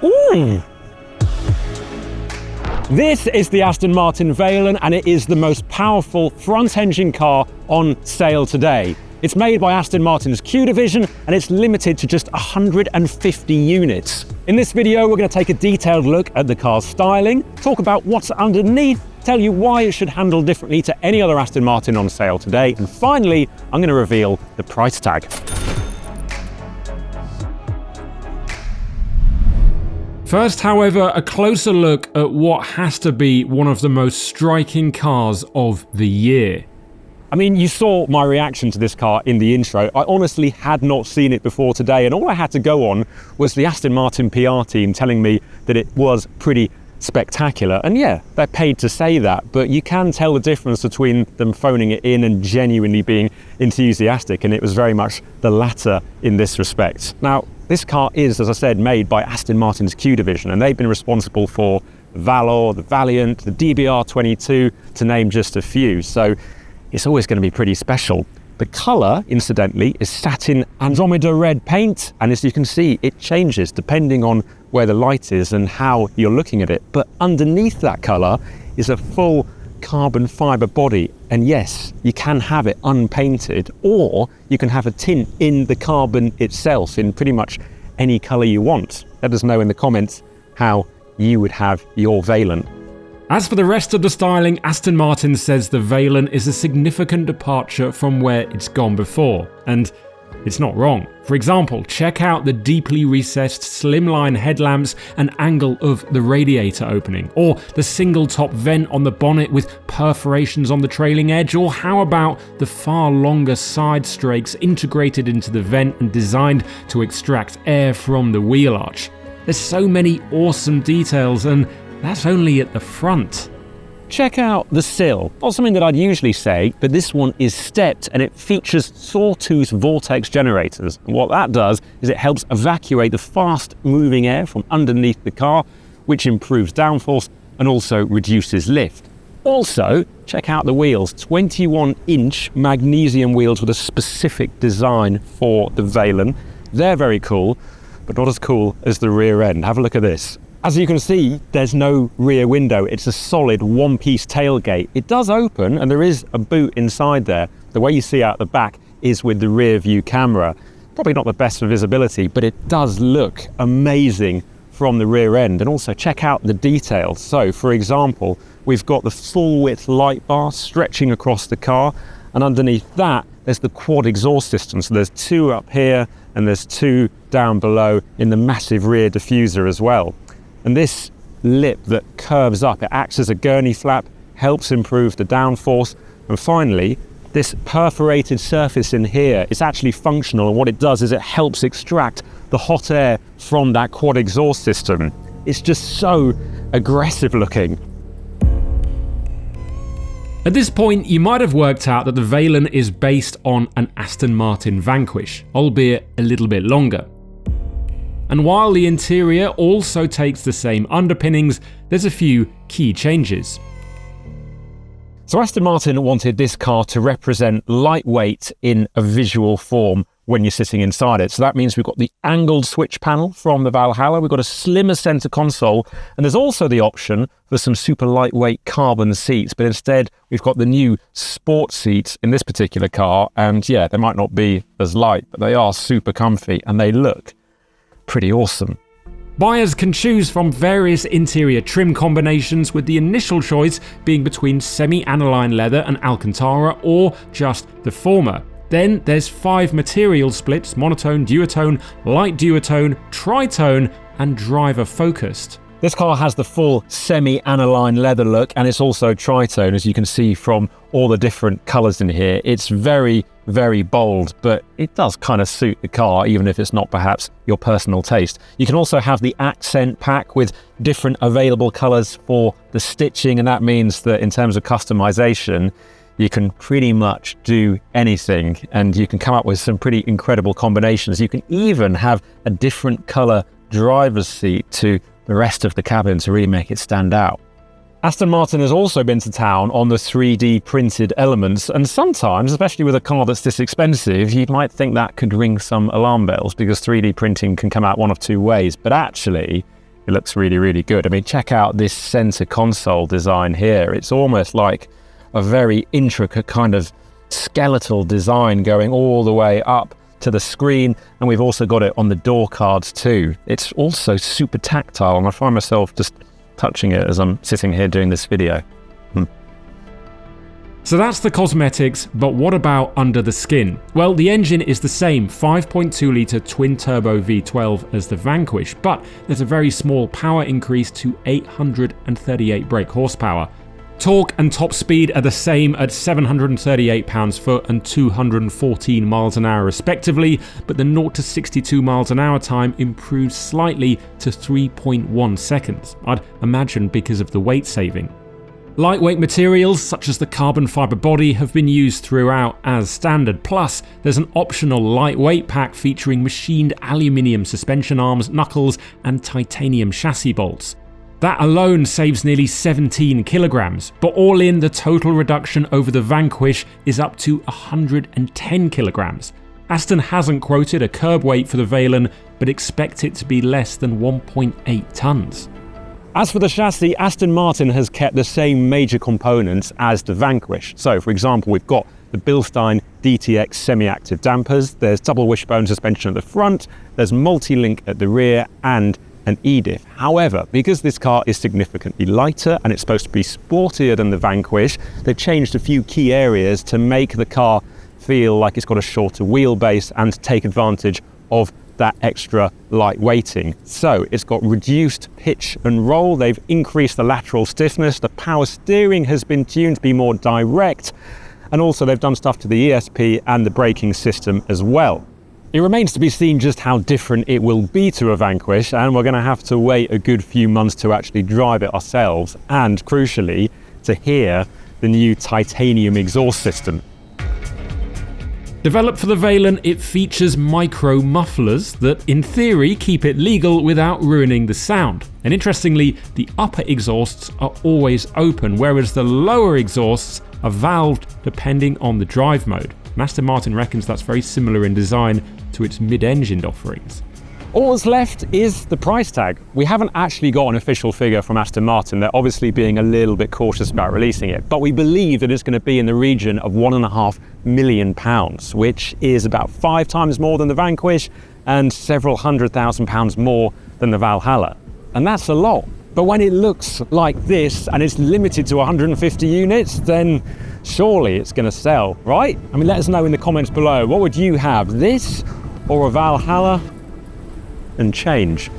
Ooh! This is the Aston Martin Valen, and it is the most powerful front-engine car on sale today. It's made by Aston Martin's Q division, and it's limited to just 150 units. In this video, we're going to take a detailed look at the car's styling, talk about what's underneath, tell you why it should handle differently to any other Aston Martin on sale today, and finally, I'm going to reveal the price tag. First, however, a closer look at what has to be one of the most striking cars of the year. I mean, you saw my reaction to this car in the intro. I honestly had not seen it before today, and all I had to go on was the Aston Martin PR team telling me that it was pretty spectacular. And yeah, they're paid to say that, but you can tell the difference between them phoning it in and genuinely being enthusiastic, and it was very much the latter in this respect. Now, this car is, as I said, made by Aston Martin's Q division, and they've been responsible for the Valor, the Valiant, the DBR22, to name just a few. So it's always going to be pretty special. The colour, incidentally, is satin Andromeda red paint, and as you can see, it changes depending on where the light is and how you're looking at it. But underneath that colour is a full carbon fibre body, and yes, you can have it unpainted, or you can have a tint in the carbon itself in pretty much any colour you want. Let us know in the comments how you would have your Valen. As for the rest of the styling, Aston Martin says the Valen is a significant departure from where it's gone before, and it's not wrong. For example, check out the deeply recessed slimline headlamps and angle of the radiator opening, or the single top vent on the bonnet with perforations on the trailing edge, or how about the far longer side strakes integrated into the vent and designed to extract air from the wheel arch. There's so many awesome details, and that's only at the front. Check out the sill. Not something that I'd usually say, but this one is stepped and it features sawtooth vortex generators. And what that does is it helps evacuate the fast moving air from underneath the car, which improves downforce and also reduces lift. Also, check out the wheels, 21-inch magnesium wheels with a specific design for the Valen. They're very cool, but not as cool as the rear end. Have a look at this. As you can see, there's no rear window. It's a solid one-piece tailgate. It does open and there is a boot inside there. The way you see out the back is with the rear view camera. Probably not the best for visibility, but it does look amazing from the rear end. And also check out the details. So for example, we've got the full width light bar stretching across the car, and underneath that, there's the quad exhaust system. So there's two up here and there's two down below in the massive rear diffuser as well. And this lip that curves up, it acts as a gurney flap, helps improve the downforce. And finally, this perforated surface in here is actually functional, and what it does is it helps extract the hot air from that quad exhaust system. It's just so aggressive looking. At this point, you might have worked out that the Valen is based on an Aston Martin Vanquish, albeit a little bit longer. And while the interior also takes the same underpinnings, there's a few key changes. So Aston Martin wanted this car to represent lightweight in a visual form when you're sitting inside it. So that means we've got the angled switch panel from the Valhalla, we've got a slimmer center console, and there's also the option for some super lightweight carbon seats, but instead we've got the new sport seats in this particular car, and yeah, they might not be as light, but they are super comfy and they look pretty awesome. Buyers can choose from various interior trim combinations, with the initial choice being between semi-aniline leather and Alcantara, or just the former. Then there's 5 material splits: monotone, duotone, light duotone, tritone, and driver focused. This car has the full semi-aniline leather look, and it's also tritone, as you can see from all the different colours in here. It's very, very bold, but it does kind of suit the car, even if it's not perhaps your personal taste. You can also have the accent pack with different available colours for the stitching, and that means that in terms of customization, you can pretty much do anything, and you can come up with some pretty incredible combinations. You can even have a different colour driver's seat to the rest of the cabin to really make it stand out. Aston Martin has also been to town on the 3D printed elements, and sometimes, especially with a car that's this expensive, you might think that could ring some alarm bells, because 3D printing can come out one of two ways, but actually it looks really, really good. I mean, check out this center console design here. It's almost like a very intricate kind of skeletal design going all the way up to the screen, and we've also got it on the door cards too. It's also super tactile, and I find myself just touching it as I'm sitting here doing this video. So that's the cosmetics, but what about under the skin? Well, the engine is the same 5.2 litre twin-turbo V12 as the Vanquish, but there's a very small power increase to 838 brake horsepower. Torque and top speed are the same at 738 pounds-foot and 214 miles an hour respectively, but the 0 to 62 miles an hour time improves slightly to 3.1 seconds. I'd imagine because of the weight saving. Lightweight materials such as the carbon fibre body have been used throughout as standard, plus there's an optional lightweight pack featuring machined aluminium suspension arms, knuckles and titanium chassis bolts. That alone saves nearly 17 kilograms, but all in, the total reduction over the Vanquish is up to 110 kilograms. Aston hasn't quoted a curb weight for the Valen, but expect it to be less than 1.8 tons. As for the chassis, Aston Martin has kept the same major components as the Vanquish. So, for example, we've got the Bilstein DTX semi-active dampers, there's double wishbone suspension at the front, there's multi-link at the rear, and an e-diff. However, because this car is significantly lighter and it's supposed to be sportier than the Vanquish, they've changed a few key areas to make the car feel like it's got a shorter wheelbase and take advantage of that extra light weighting. So it's got reduced pitch and roll, they've increased the lateral stiffness, the power steering has been tuned to be more direct, and also they've done stuff to the ESP and the braking system as well. It remains to be seen just how different it will be to a Vanquish, and we're going to have to wait a good few months to actually drive it ourselves, and crucially, to hear the new titanium exhaust system. Developed for the Valen, it features micro mufflers that, in theory, keep it legal without ruining the sound. And interestingly, the upper exhausts are always open, whereas the lower exhausts are valved depending on the drive mode. And Aston Martin reckons that's very similar in design to its mid-engined offerings. All that's left is the price tag. We haven't actually got an official figure from Aston Martin. They're obviously being a little bit cautious about releasing it, but we believe that it's going to be in the region of £1.5 million, which is about 5 times more than the Vanquish and several £100,000 more than the Valhalla. And that's a lot. But when it looks like this and it's limited to 150 units, then surely it's going to sell, right? I mean, let us know in the comments below. What would you have, this or a Valhalla? And change.